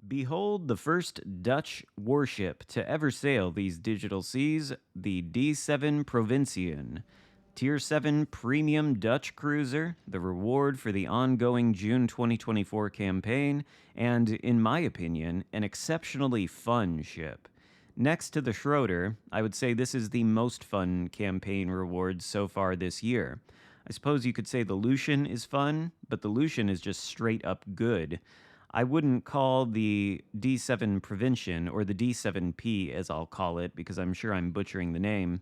Behold the first Dutch warship to ever sail these digital seas, the D7 Provinciën. Tier 7 premium Dutch cruiser, the reward for the ongoing June 2024 campaign, and, in my opinion, an exceptionally fun ship. Next to the Schroeder, I would say this is the most fun campaign reward so far this year. I suppose you could say the Lucian is fun, but the Lucian is just straight up good. I wouldn't call the D7 Provincian, or the D7P as I'll call it, because I'm sure I'm butchering the name.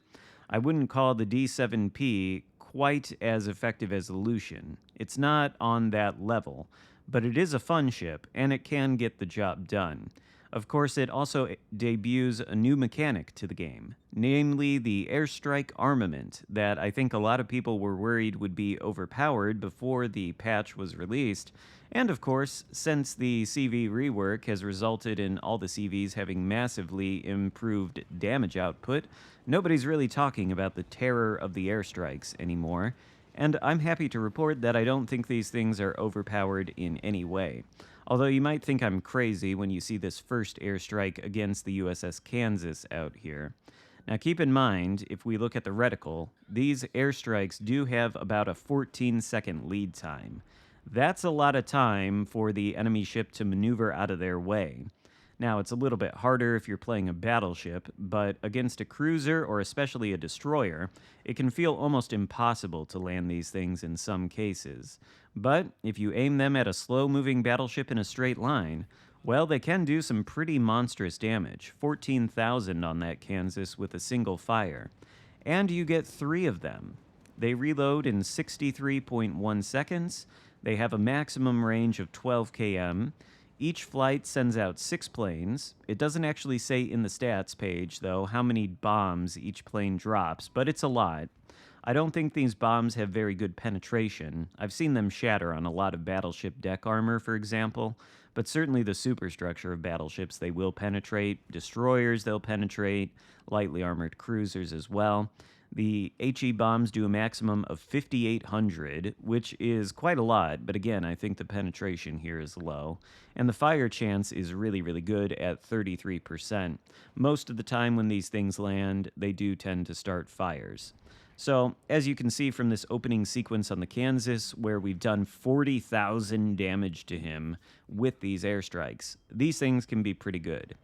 I wouldn't call the D7P quite as effective as the Lucian. It's not on that level, but it is a fun ship, and it can get the job done. Of course, it also debuts a new mechanic to the game, namely the airstrike armament that I think a lot of people were worried would be overpowered before the patch was released. And of course, since the CV rework has resulted in all the CVs having massively improved damage output, nobody's really talking about the terror of the airstrikes anymore. And I'm happy to report that I don't think these things are overpowered in any way. Although you might think I'm crazy when you see this first airstrike against the USS Kansas out here. Now keep in mind, if we look at the reticle, these airstrikes do have about a 14-second lead time. That's a lot of time for the enemy ship to maneuver out of their way. Now, it's a little bit harder if you're playing a battleship, but against a cruiser or especially a destroyer, it can feel almost impossible to land these things in some cases. But if you aim them at a slow-moving battleship in a straight line, well, they can do some pretty monstrous damage, 14,000 on that Kansas with a single fire. And you get 3 of them. They reload in 63.1 seconds, they have a maximum range of 12 km, each flight sends out 6 planes. It doesn't actually say in the stats page, though, how many bombs each plane drops, but it's a lot. I don't think these bombs have very good penetration. I've seen them shatter on a lot of battleship deck armor, for example, but certainly the superstructure of battleships they will penetrate, destroyers they'll penetrate, lightly armored cruisers as well. The HE bombs do a maximum of 5,800, which is quite a lot, but again, I think the penetration here is low. And the fire chance is really, really good at 33%. Most of the time when these things land, they do tend to start fires. So, as you can see from this opening sequence on the Kansas, where we've done 40,000 damage to him with these airstrikes, these things can be pretty good.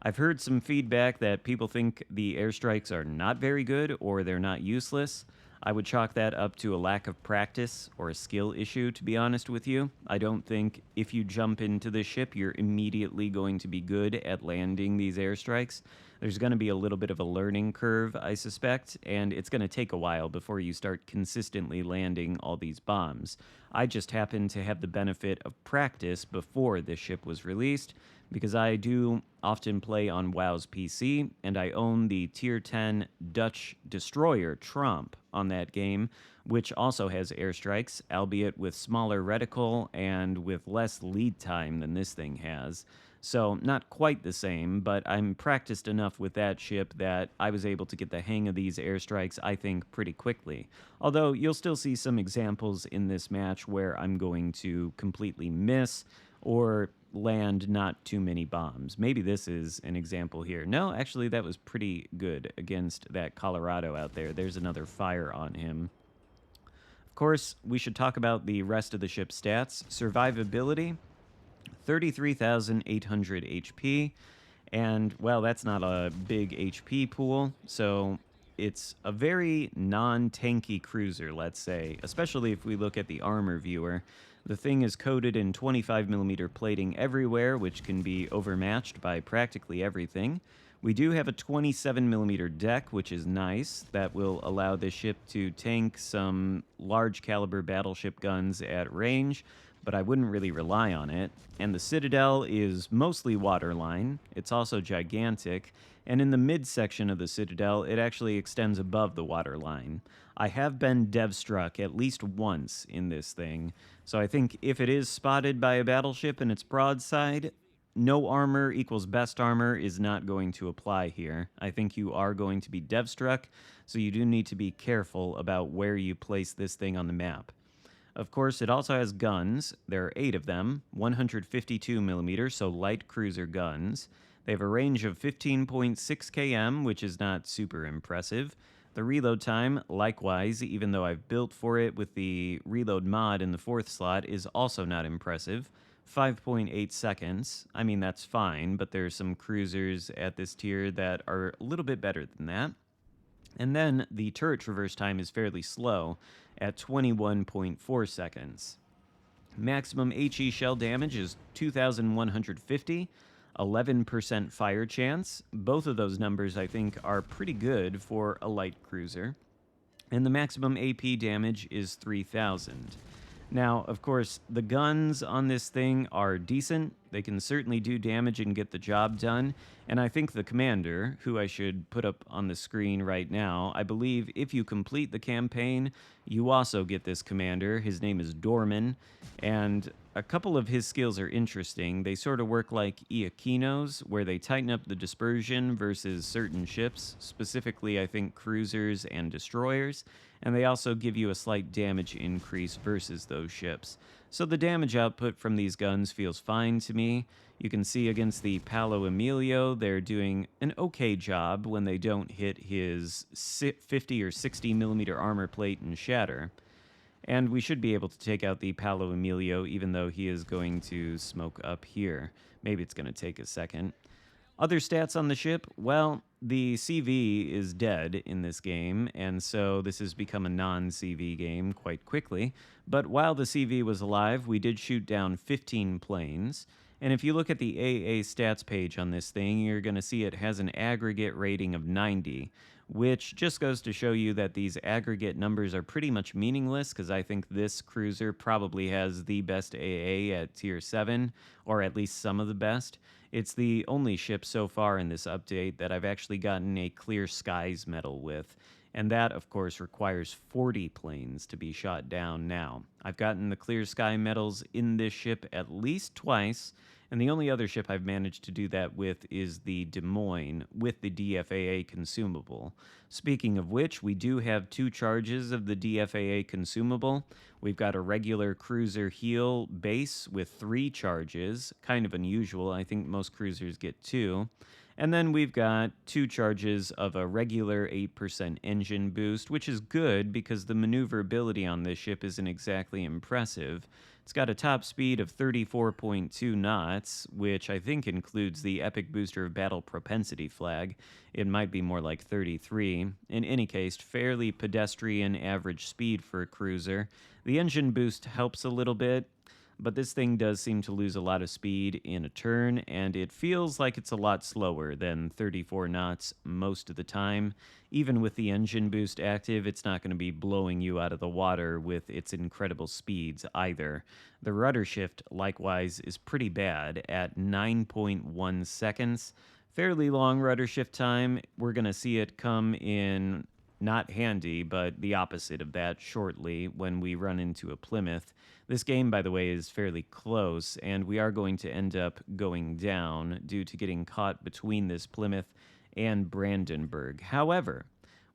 I've heard some feedback that people think the airstrikes are not very good or they're not useless. I would chalk that up to a lack of practice or a skill issue, to be honest with you. I don't think if you jump into this ship, you're immediately going to be good at landing these airstrikes. There's going to be a little bit of a learning curve, I suspect, and it's going to take a while before you start consistently landing all these bombs. I just happened to have the benefit of practice before this ship was released, because I do often play on WoW's PC, and I own the Tier 10 Dutch destroyer Tromp on that game, which also has airstrikes, albeit with smaller reticle and with less lead time than this thing has. So not quite the same, but I'm practiced enough with that ship that I was able to get the hang of these airstrikes, I think, pretty quickly. Although you'll still see some examples in this match where I'm going to completely miss or land not too many bombs. Maybe this is an example here. No, actually, that was pretty good against that Colorado out there. There's another fire on him. Of course, we should talk about the rest of the ship's stats. Survivability, 33,800 HP. And, well, that's not a big HP pool, so it's a very non-tanky cruiser, let's say, especially if we look at the armor viewer. The thing is coated in 25mm plating everywhere, which can be overmatched by practically everything. We do have a 27mm deck, which is nice. That will allow this ship to tank some large caliber battleship guns at range, but I wouldn't really rely on it. And the Citadel is mostly waterline. It's also gigantic, and in the midsection of the Citadel, it actually extends above the waterline. I have been dev-struck at least once in this thing, so I think if it is spotted by a battleship in its broadside, no armor equals best armor is not going to apply here. I think you are going to be dev-struck, so you do need to be careful about where you place this thing on the map. Of course, it also has guns. There are 8 of them, 152 millimeters, so light cruiser guns. They have a range of 15.6 km, which is not super impressive. The reload time, likewise, even though I've built for it with the reload mod in the 4th slot, is also not impressive. 5.8 seconds. I mean, that's fine, but there's some cruisers at this tier that are a little bit better than that. And then the turret traverse time is fairly slow at 21.4 seconds. Maximum HE shell damage is 2,150, 11% fire chance. Both of those numbers, I think, are pretty good for a light cruiser. And the maximum AP damage is 3,000. Now, of course, the guns on this thing are decent. They can certainly do damage and get the job done. And I think the commander, who I should put up on the screen right now, I believe if you complete the campaign, you also get this commander. His name is Dorman, and a couple of his skills are interesting. They sort of work like Iakino's, where they tighten up the dispersion versus certain ships, specifically, I think, cruisers and destroyers, and they also give you a slight damage increase versus those ships. So the damage output from these guns feels fine to me. You can see against the Palo Emilio, they're doing an okay job when they don't hit his 50 or 60 millimeter armor plate and shatter. And we should be able to take out the Palo Emilio, even though he is going to smoke up here. Maybe it's going to take a second. Other stats on the ship, well, the CV is dead in this game, and so this has become a non-CV game quite quickly. But while the CV was alive, we did shoot down 15 planes. And if you look at the AA stats page on this thing, you're going to see it has an aggregate rating of 90, which just goes to show you that these aggregate numbers are pretty much meaningless, because I think this cruiser probably has the best AA at Tier 7, or at least some of the best. It's the only ship so far in this update that I've actually gotten a Clear Skies medal with, and that, of course, requires 40 planes to be shot down now. I've gotten the Clear Sky medals in this ship at least twice, and the only other ship I've managed to do that with is the Des Moines with the DFAA consumable. Speaking of which, we do have 2 charges of the DFAA consumable. We've got a regular cruiser heal base with 3 charges, kind of unusual. I think most cruisers get 2. And then we've got 2 charges of a regular 8% engine boost, which is good because the maneuverability on this ship isn't exactly impressive. It's got a top speed of 34.2 knots, which I think includes the Epic Booster of Battle Propensity flag. It might be more like 33. In any case, fairly pedestrian average speed for a cruiser. The engine boost helps a little bit, but this thing does seem to lose a lot of speed in a turn, and it feels like it's a lot slower than 34 knots most of the time. Even with the engine boost active, it's not going to be blowing you out of the water with its incredible speeds either. The rudder shift, likewise, is pretty bad at 9.1 seconds. Fairly long rudder shift time. We're going to see it come in not handy, but the opposite of that shortly when we run into a Plymouth. This game, by the way, is fairly close, and we are going to end up going down due to getting caught between this Plymouth and Brandenburg. However,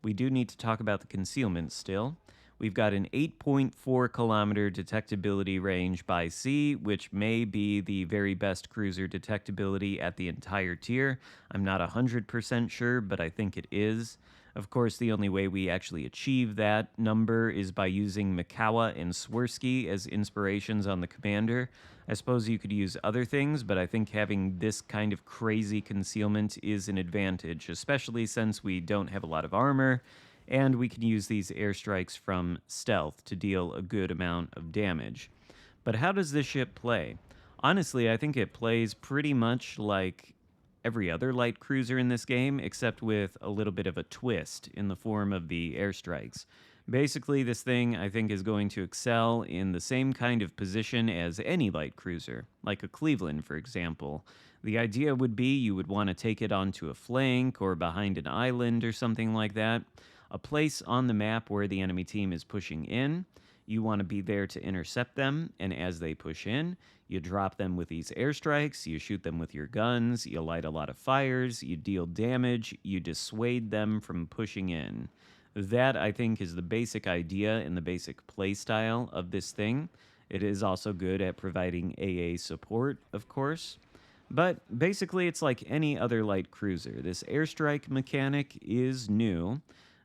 we do need to talk about the concealment still. We've got an 8.4 kilometer detectability range by sea, which may be the very best cruiser detectability at the entire tier. I'm not 100% sure, but I think it is. Of course, the only way we actually achieve that number is by using Mikawa and Swirsky as inspirations on the commander. I suppose you could use other things, but I think having this kind of crazy concealment is an advantage, especially since we don't have a lot of armor, and we can use these airstrikes from stealth to deal a good amount of damage. But how does this ship play? Honestly, I think it plays pretty much like every other light cruiser in this game, except with a little bit of a twist in the form of the airstrikes. Basically, this thing, I think, is going to excel in the same kind of position as any light cruiser, like a Cleveland, for example. The idea would be you would want to take it onto a flank or behind an island or something like that, a place on the map where the enemy team is pushing in. You want to be there to intercept them, and as they push in, you drop them with these airstrikes, you shoot them with your guns, you light a lot of fires, you deal damage, you dissuade them from pushing in. That, I think, is the basic idea and the basic play style of this thing. It is also good at providing AA support, of course. But basically, it's like any other light cruiser. This airstrike mechanic is new,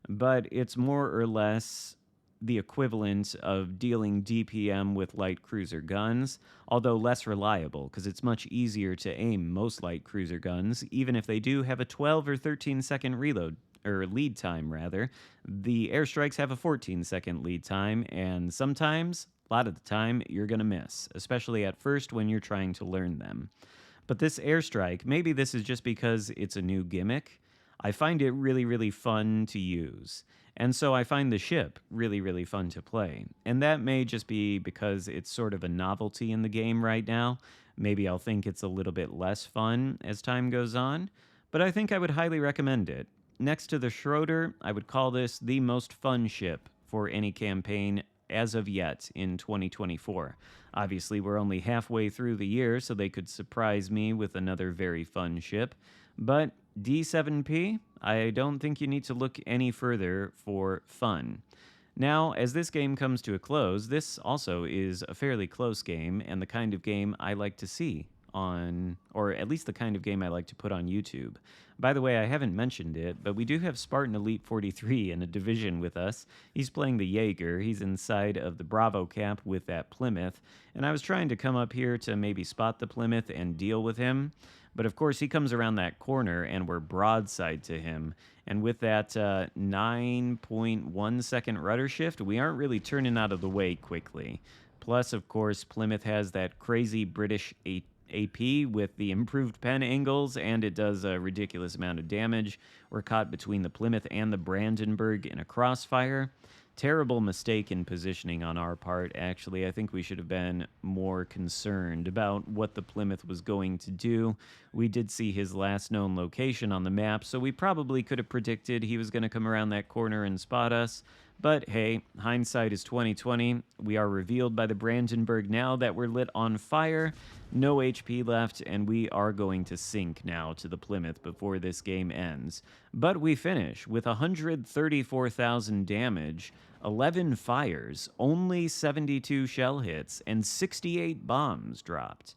but it's more or less the equivalent of dealing DPM with light cruiser guns, although less reliable because it's much easier to aim most light cruiser guns, even if they do have a 12 or 13-second reload or lead time rather. The airstrikes have a 14-second lead time, and sometimes, a lot of the time, you're going to miss, especially at first when you're trying to learn them. But this airstrike, maybe this is just because it's a new gimmick, I find it really, really fun to use. And so I find the ship really, really fun to play. And that may just be because it's sort of a novelty in the game right now. Maybe I'll think it's a little bit less fun as time goes on, but I think I would highly recommend it. Next to the Schroeder, I would call this the most fun ship for any campaign as of yet in 2024. Obviously, we're only halfway through the year, so they could surprise me with another very fun ship. But D7P, I don't think you need to look any further for fun. Now, as this game comes to a close, this also is a fairly close game and the kind of game I like to see on, or at least the kind of game I like to put on YouTube. By the way, I haven't mentioned it, but we do have Spartan Elite 43 in a division with us. He's playing the Jaeger. He's inside of the Bravo cap with that Plymouth, and I was trying to come up here to maybe spot the Plymouth and deal with him, but of course he comes around that corner and we're broadside to him. And with that 9.1 second rudder shift, we aren't really turning out of the way quickly. Plus, of course, Plymouth has that crazy British AP with the improved pen angles, and it does a ridiculous amount of damage. We're caught between the Plymouth and the Brandenburg in a crossfire. Terrible mistake in positioning on our part, actually. I think we should have been more concerned about what the Plymouth was going to do. We did see his last known location on the map, so we probably could have predicted he was going to come around that corner and spot us. But hey, hindsight is 2020. We are revealed by the Brandenburg now that we're lit on fire, no HP left, and we are going to sink now to the Plymouth before this game ends. But we finish with 134,000 damage, 11 fires, only 72 shell hits, and 68 bombs dropped.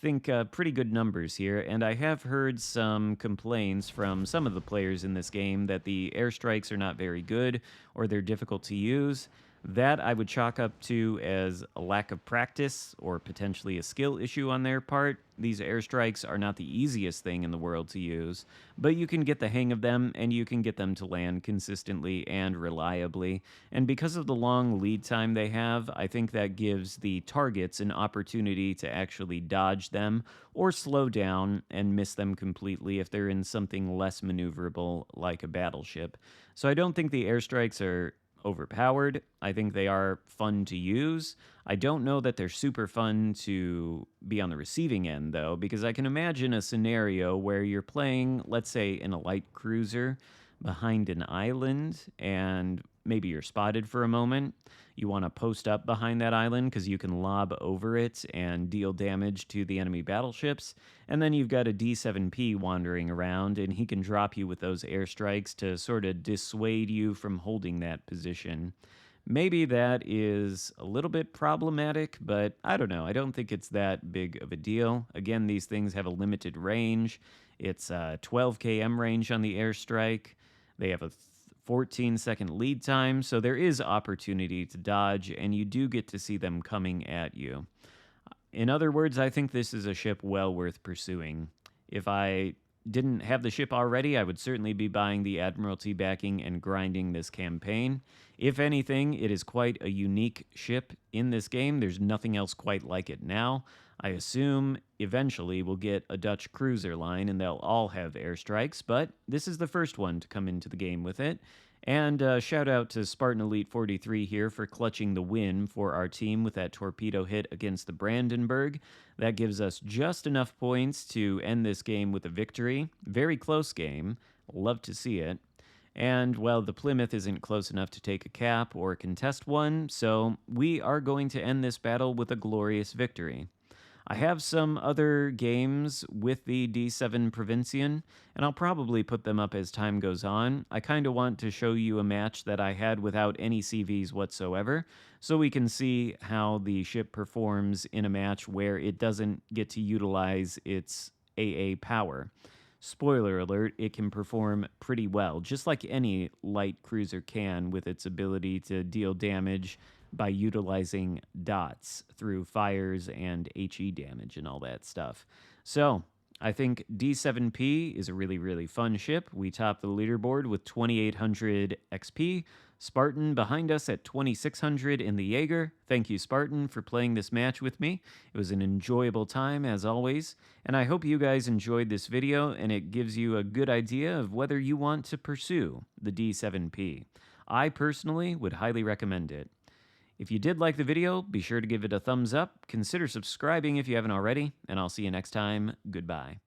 Think pretty good numbers here, and I have heard some complaints from some of the players in this game that the airstrikes are not very good or they're difficult to use. That I would chalk up to as a lack of practice or potentially a skill issue on their part. These airstrikes are not the easiest thing in the world to use, but you can get the hang of them and you can get them to land consistently and reliably. And because of the long lead time they have, I think that gives the targets an opportunity to actually dodge them or slow down and miss them completely if they're in something less maneuverable like a battleship. So I don't think the airstrikes are overpowered. I think they are fun to use. I don't know that they're super fun to be on the receiving end, though, because I can imagine a scenario where you're playing, let's say, in a light cruiser behind an island, and maybe you're spotted for a moment. You want to post up behind that island because you can lob over it and deal damage to the enemy battleships. And then you've got a D7P wandering around, and he can drop you with those airstrikes to sort of dissuade you from holding that position. Maybe that is a little bit problematic, but I don't know. I don't think it's that big of a deal. Again, these things have a limited range. It's a 12 km range on the airstrike. They have a 14-second lead time, so there is opportunity to dodge, and you do get to see them coming at you. In other words, I think this is a ship well worth pursuing. If I didn't have the ship already, I would certainly be buying the Admiralty backing and grinding this campaign. If anything, it is quite a unique ship in this game. There's nothing else quite like it now. I assume eventually we'll get a Dutch cruiser line and they'll all have airstrikes, but this is the first one to come into the game with it. And shout out to Spartan Elite 43 here for clutching the win for our team with that torpedo hit against the Brandenburg. That gives us just enough points to end this game with a victory. Very close game. Love to see it. And, well, the Plymouth isn't close enough to take a cap or contest one, so we are going to end this battle with a glorious victory. I have some other games with the D7 Provincian, and I'll probably put them up as time goes on. I kind of want to show you a match that I had without any CVs whatsoever, so we can see how the ship performs in a match where it doesn't get to utilize its AA power. Spoiler alert, it can perform pretty well, just like any light cruiser can, with its ability to deal damage by utilizing dots through fires and HE damage and all that stuff. So, I think D7P is a really, really fun ship. We top the leaderboard with 2,800 XP. Spartan behind us at 2,600 in the Jaeger. Thank you, Spartan, for playing this match with me. It was an enjoyable time, as always, and I hope you guys enjoyed this video and it gives you a good idea of whether you want to pursue the D7P. I personally would highly recommend it. If you did like the video, be sure to give it a thumbs up, consider subscribing if you haven't already, and I'll see you next time. Goodbye.